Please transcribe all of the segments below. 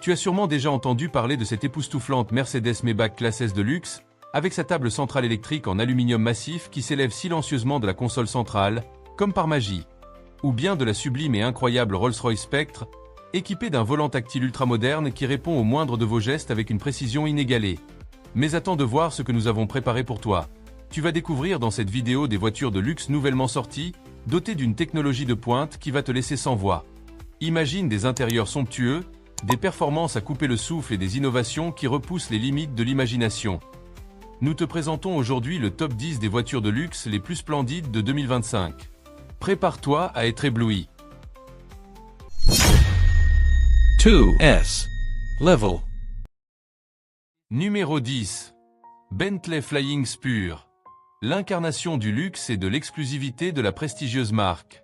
Tu as sûrement déjà entendu parler de cette époustouflante Mercedes Maybach classe S de luxe, avec sa table centrale électrique en aluminium massif qui s'élève silencieusement de la console centrale, comme par magie. Ou bien de la sublime et incroyable Rolls-Royce Spectre, équipée d'un volant tactile ultramoderne qui répond au moindre de vos gestes avec une précision inégalée. Mais attends de voir ce que nous avons préparé pour toi. Tu vas découvrir dans cette vidéo des voitures de luxe nouvellement sorties, dotées d'une technologie de pointe qui va te laisser sans voix. Imagine des intérieurs somptueux, des performances à couper le souffle et des innovations qui repoussent les limites de l'imagination. Nous te présentons aujourd'hui le top 10 des voitures de luxe les plus splendides de 2025. Prépare-toi à être ébloui. 2S Level. Numéro 10. Bentley Flying Spur. L'incarnation du luxe et de l'exclusivité de la prestigieuse marque.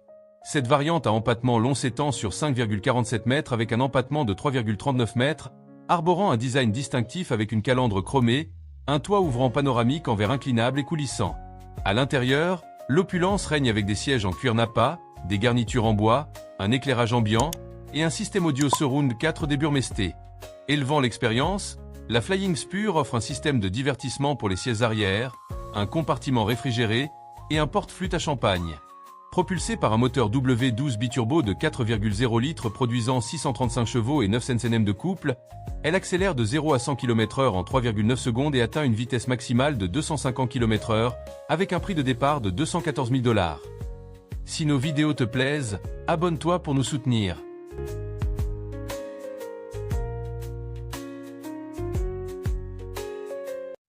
Cette variante à empattement long s'étend sur 5,47 mètres avec un empattement de 3,39 mètres, arborant un design distinctif avec une calandre chromée, un toit ouvrant panoramique en verre inclinable et coulissant. À l'intérieur, l'opulence règne avec des sièges en cuir nappa, des garnitures en bois, un éclairage ambiant et un système audio surround 4 des Burmester. Élevant l'expérience, la Flying Spur offre un système de divertissement pour les sièges arrière, un compartiment réfrigéré et un porte-flûte à champagne. Propulsée par un moteur W12 biturbo de 4,0 litres produisant 635 chevaux et 9 Nm de couple, elle accélère de 0 à 100 km/h en 3,9 secondes et atteint une vitesse maximale de 250 km/h avec un prix de départ de $214 000. Si nos vidéos te plaisent, abonne-toi pour nous soutenir.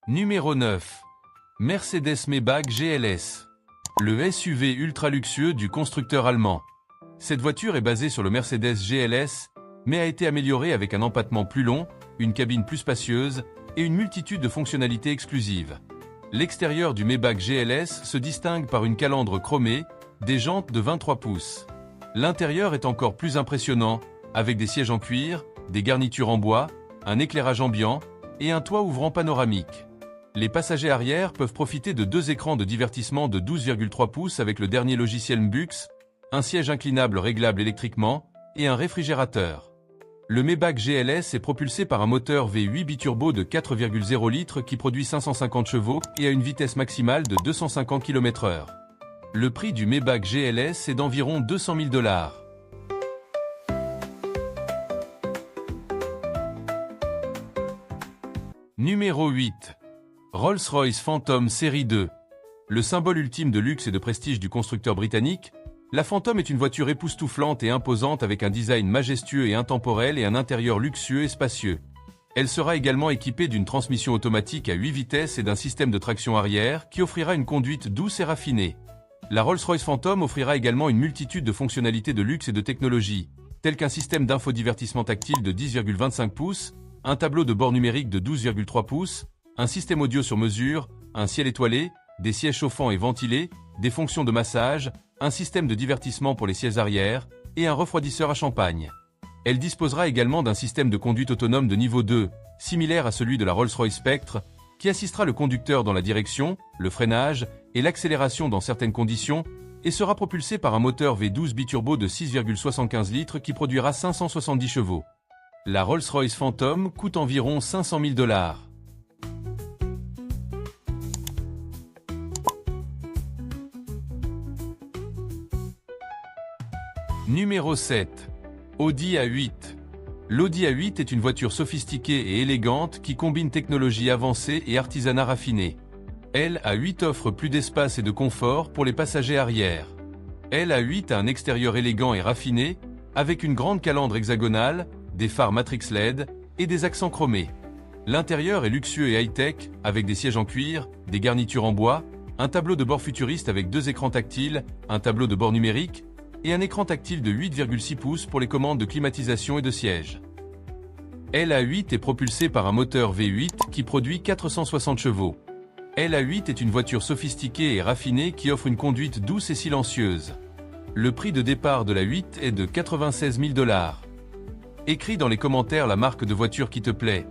Numéro 9. Mercedes Maybach GLS. Le SUV ultra luxueux du constructeur allemand. Cette voiture est basée sur le Mercedes GLS, mais a été améliorée avec un empattement plus long, une cabine plus spacieuse et une multitude de fonctionnalités exclusives. L'extérieur du Maybach GLS se distingue par une calandre chromée, des jantes de 23 pouces. L'intérieur est encore plus impressionnant, avec des sièges en cuir, des garnitures en bois, un éclairage ambiant et un toit ouvrant panoramique. Les passagers arrière peuvent profiter de 2 écrans de divertissement de 12,3 pouces avec le dernier logiciel MBUX, un siège inclinable réglable électriquement et un réfrigérateur. Le Maybach GLS est propulsé par un moteur V8 biturbo de 4,0 litres qui produit 550 chevaux et a une vitesse maximale de 250 km/h. Le prix du Maybach GLS est d'environ $200 000. Numéro 8. Rolls-Royce Phantom Série 2. Le symbole ultime de luxe et de prestige du constructeur britannique, la Phantom est une voiture époustouflante et imposante avec un design majestueux et intemporel et un intérieur luxueux et spacieux. Elle sera également équipée d'une transmission automatique à 8 vitesses et d'un système de traction arrière qui offrira une conduite douce et raffinée. La Rolls-Royce Phantom offrira également une multitude de fonctionnalités de luxe et de technologie, telles qu'un système d'infodivertissement tactile de 10,25 pouces, un tableau de bord numérique de 12,3 pouces, un système audio sur mesure, un ciel étoilé, des sièges chauffants et ventilés, des fonctions de massage, un système de divertissement pour les sièges arrière et un refroidisseur à champagne. Elle disposera également d'un système de conduite autonome de niveau 2, similaire à celui de la Rolls-Royce Spectre, qui assistera le conducteur dans la direction, le freinage et l'accélération dans certaines conditions et sera propulsé par un moteur V12 biturbo de 6,75 litres qui produira 570 chevaux. La Rolls-Royce Phantom coûte environ $500 000. Numéro 7. Audi A8. L'Audi A8 est une voiture sophistiquée et élégante qui combine technologie avancée et artisanat raffiné. Elle A8 offre plus d'espace et de confort pour les passagers arrière. Elle A8 a un extérieur élégant et raffiné, avec une grande calandre hexagonale, des phares Matrix LED et des accents chromés. L'intérieur est luxueux et high-tech, avec des sièges en cuir, des garnitures en bois, un tableau de bord futuriste avec 2 écrans tactiles, un tableau de bord numérique, et un écran tactile de 8,6 pouces pour les commandes de climatisation et de siège. LA8 est propulsé par un moteur V8 qui produit 460 chevaux. LA8 est une voiture sophistiquée et raffinée qui offre une conduite douce et silencieuse. Le prix de départ de la 8 est de $96 000. Écris dans les commentaires la marque de voiture qui te plaît.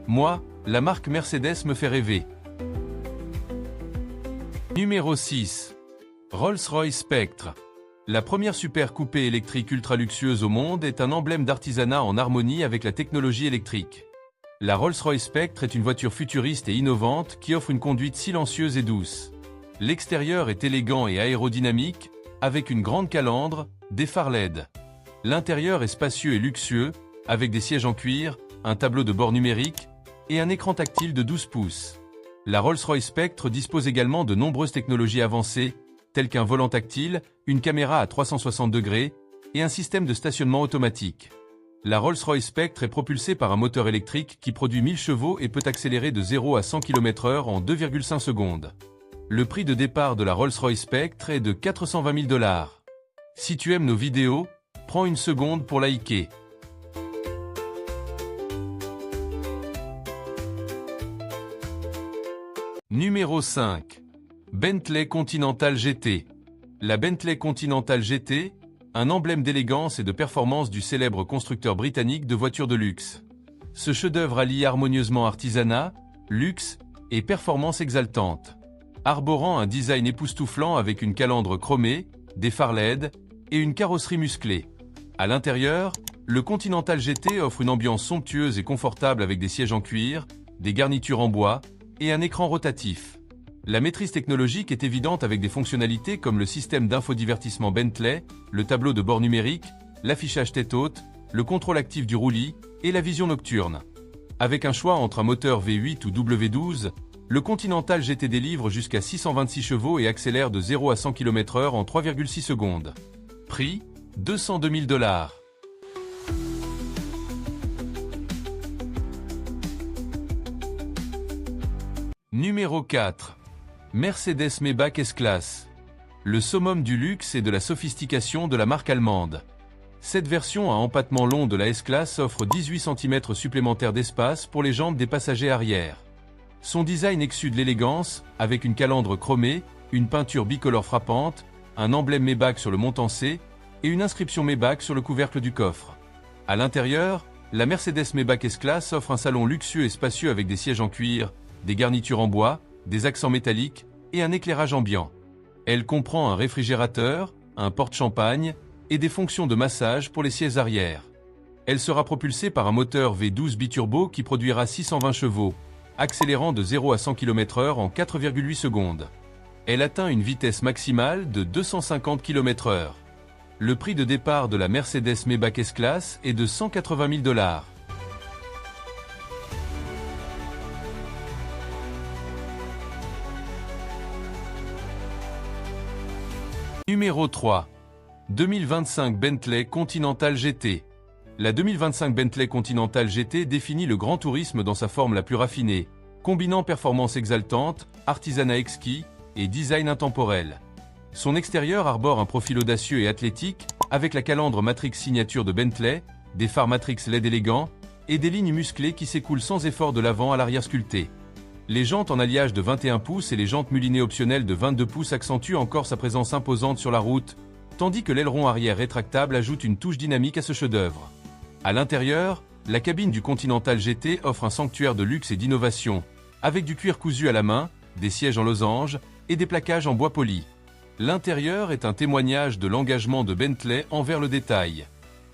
Moi, la marque Mercedes me fait rêver. Numéro 6. Rolls-Royce Spectre. La première super coupée électrique ultra luxueuse au monde est un emblème d'artisanat en harmonie avec la technologie électrique. La Rolls-Royce Spectre est une voiture futuriste et innovante qui offre une conduite silencieuse et douce. L'extérieur est élégant et aérodynamique, avec une grande calandre, des phares LED. L'intérieur est spacieux et luxueux, avec des sièges en cuir, un tableau de bord numérique et un écran tactile de 12 pouces. La Rolls-Royce Spectre dispose également de nombreuses technologies avancées, telles qu'un volant tactile, une caméra à 360 degrés et un système de stationnement automatique. La Rolls-Royce Spectre est propulsée par un moteur électrique qui produit 1000 chevaux et peut accélérer de 0 à 100 km/h en 2,5 secondes. Le prix de départ de la Rolls-Royce Spectre est de 420 000 $. Si tu aimes nos vidéos, prends une seconde pour liker. Numéro 5. Bentley Continental GT. La Bentley Continental GT, un emblème d'élégance et de performance du célèbre constructeur britannique de voitures de luxe. Ce chef-d'œuvre allie harmonieusement artisanat, luxe et performance exaltante. Arborant un design époustouflant avec une calandre chromée, des phares LED et une carrosserie musclée. À l'intérieur, le Continental GT offre une ambiance somptueuse et confortable avec des sièges en cuir, des garnitures en bois et un écran rotatif. La maîtrise technologique est évidente avec des fonctionnalités comme le système d'infodivertissement Bentley, le tableau de bord numérique, l'affichage tête-haute, le contrôle actif du roulis et la vision nocturne. Avec un choix entre un moteur V8 ou W12, le Continental GT délivre jusqu'à 626 chevaux et accélère de 0 à 100 km/h en 3,6 secondes. Prix, 202 000 $. Numéro 4. Mercedes-Maybach S-Class. Le summum du luxe et de la sophistication de la marque allemande. Cette version à empattement long de la S-Class offre 18 cm supplémentaires d'espace pour les jambes des passagers arrière. Son design exude l'élégance, avec une calandre chromée, une peinture bicolore frappante, un emblème Maybach sur le montant C et une inscription Maybach sur le couvercle du coffre. À l'intérieur, la Mercedes-Maybach S-Class offre un salon luxueux et spacieux avec des sièges en cuir, des garnitures en bois, des accents métalliques et un éclairage ambiant. Elle comprend un réfrigérateur, un porte-champagne et des fonctions de massage pour les sièges arrière. Elle sera propulsée par un moteur V12 biturbo qui produira 620 chevaux, accélérant de 0 à 100 km/h en 4,8 secondes. Elle atteint une vitesse maximale de 250 km/h. Le prix de départ de la Mercedes-Maybach S-Class est de 180 000 $. Numéro 3. 2025 Bentley Continental GT. La 2025 Bentley Continental GT définit le grand tourisme dans sa forme la plus raffinée, combinant performance exaltante, artisanat exquis et design intemporel. Son extérieur arbore un profil audacieux et athlétique, avec la calandre Matrix signature de Bentley, des phares Matrix LED élégants et des lignes musclées qui s'écoulent sans effort de l'avant à l'arrière sculpté. Les jantes en alliage de 21 pouces et les jantes mulinées optionnelles de 22 pouces accentuent encore sa présence imposante sur la route, tandis que l'aileron arrière rétractable ajoute une touche dynamique à ce chef-d'œuvre. À l'intérieur, la cabine du Continental GT offre un sanctuaire de luxe et d'innovation, avec du cuir cousu à la main, des sièges en losange et des plaquages en bois poli. L'intérieur est un témoignage de l'engagement de Bentley envers le détail.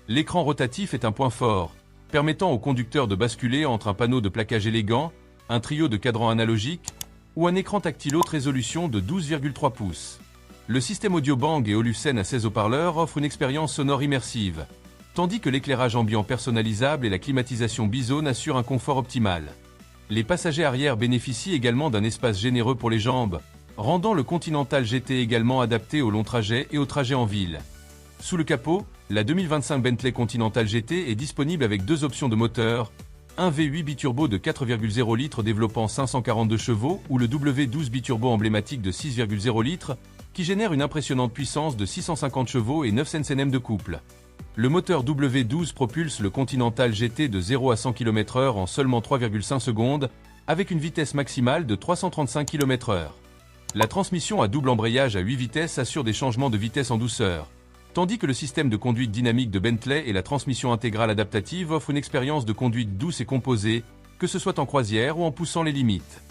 L'écran rotatif est un point fort, permettant au conducteur de basculer entre un panneau de plaquage élégant, un trio de cadrans analogiques ou un écran tactile haute résolution de 12,3 pouces. Le système audio Bang et Holosun à 16 haut-parleurs offre une expérience sonore immersive, tandis que l'éclairage ambiant personnalisable et la climatisation bizone assurent un confort optimal. Les passagers arrière bénéficient également d'un espace généreux pour les jambes, rendant le Continental GT également adapté aux longs trajets et aux trajets en ville. Sous le capot, la 2025 Bentley Continental GT est disponible avec deux options de moteur, un V8 biturbo de 4,0 litres développant 542 chevaux ou le W12 biturbo emblématique de 6,0 litres qui génère une impressionnante puissance de 650 chevaux et 9 Nm de couple. Le moteur W12 propulse le Continental GT de 0 à 100 km/h en seulement 3,5 secondes avec une vitesse maximale de 335 km/h. La transmission à double embrayage à 8 vitesses assure des changements de vitesse en douceur, tandis que le système de conduite dynamique de Bentley et la transmission intégrale adaptative offrent une expérience de conduite douce et composée, que ce soit en croisière ou en poussant les limites.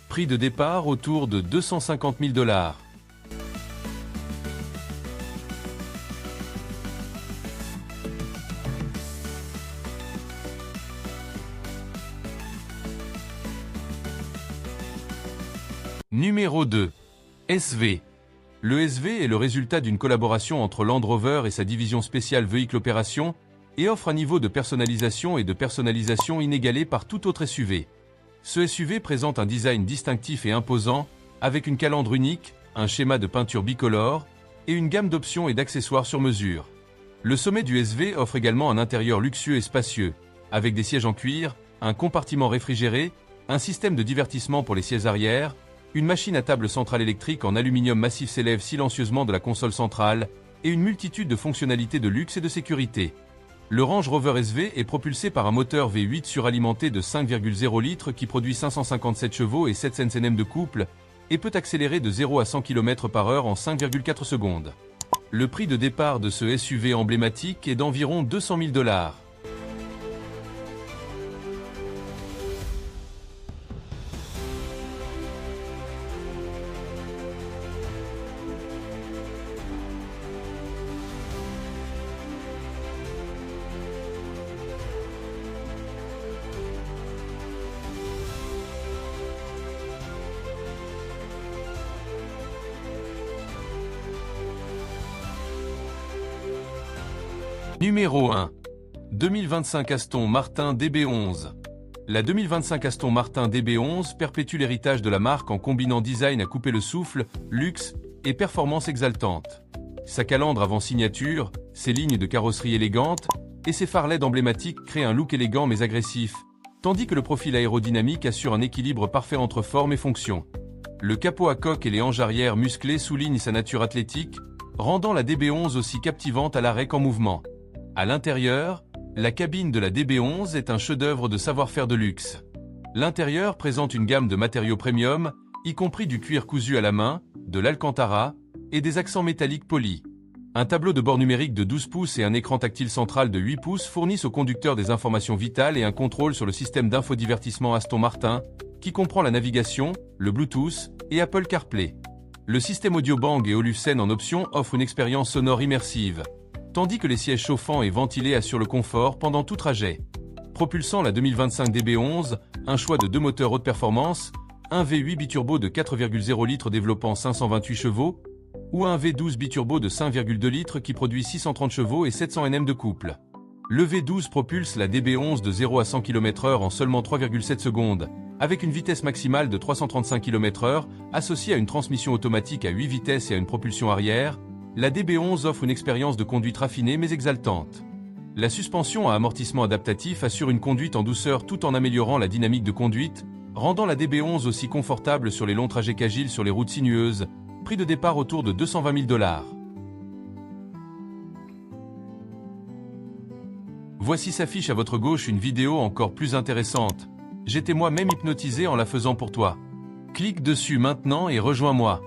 Prix de départ autour de 250 000 $. Numéro 2. SV. Le SV est le résultat d'une collaboration entre Land Rover et sa division spéciale Vehicle Opération et offre un niveau de personnalisation inégalé par tout autre SUV. Ce SUV présente un design distinctif et imposant, avec une calandre unique, un schéma de peinture bicolore et une gamme d'options et d'accessoires sur mesure. Le sommet du SV offre également un intérieur luxueux et spacieux, avec des sièges en cuir, un compartiment réfrigéré, un système de divertissement pour les sièges arrière, une machine à table centrale électrique en aluminium massif s'élève silencieusement de la console centrale et une multitude de fonctionnalités de luxe et de sécurité. Le Range Rover SV est propulsé par un moteur V8 suralimenté de 5,0 litres qui produit 557 chevaux et 7 Nm de couple et peut accélérer de 0 à 100 km/h en 5,4 secondes. Le prix de départ de ce SUV emblématique est d'environ 200 000 $. Numéro 1. 2025 Aston Martin DB11. La 2025 Aston Martin DB11 perpétue l'héritage de la marque en combinant design à couper le souffle, luxe et performance exaltante. Sa calandre avant signature, ses lignes de carrosserie élégantes et ses phares LED emblématiques créent un look élégant mais agressif, tandis que le profil aérodynamique assure un équilibre parfait entre forme et fonction. Le capot à coque et les hanches arrière musclées soulignent sa nature athlétique, rendant la DB11 aussi captivante à l'arrêt qu'en mouvement. À l'intérieur, la cabine de la DB11 est un chef-d'œuvre de savoir-faire de luxe. L'intérieur présente une gamme de matériaux premium, y compris du cuir cousu à la main, de l'alcantara et des accents métalliques polis. Un tableau de bord numérique de 12 pouces et un écran tactile central de 8 pouces fournissent au conducteur des informations vitales et un contrôle sur le système d'infodivertissement Aston Martin, qui comprend la navigation, le Bluetooth et Apple CarPlay. Le système audio Bang et Olufsen en option offre une expérience sonore immersive, tandis que les sièges chauffants et ventilés assurent le confort pendant tout trajet. Propulsant la 2025 DB11, un choix de deux moteurs haute performance, un V8 biturbo de 4,0 litres développant 528 chevaux, ou un V12 biturbo de 5,2 litres qui produit 630 chevaux et 700 Nm de couple. Le V12 propulse la DB11 de 0 à 100 km/h en seulement 3,7 secondes, avec une vitesse maximale de 335 km/h, associée à une transmission automatique à 8 vitesses et à une propulsion arrière. La DB11 offre une expérience de conduite raffinée mais exaltante. La suspension à amortissement adaptatif assure une conduite en douceur tout en améliorant la dynamique de conduite, rendant la DB11 aussi confortable sur les longs trajets qu'agile sur les routes sinueuses. Prix de départ autour de 220 000 $. Voici s'affiche à votre gauche une vidéo encore plus intéressante. J'étais moi-même hypnotisé en la faisant pour toi. Clique dessus maintenant et rejoins-moi.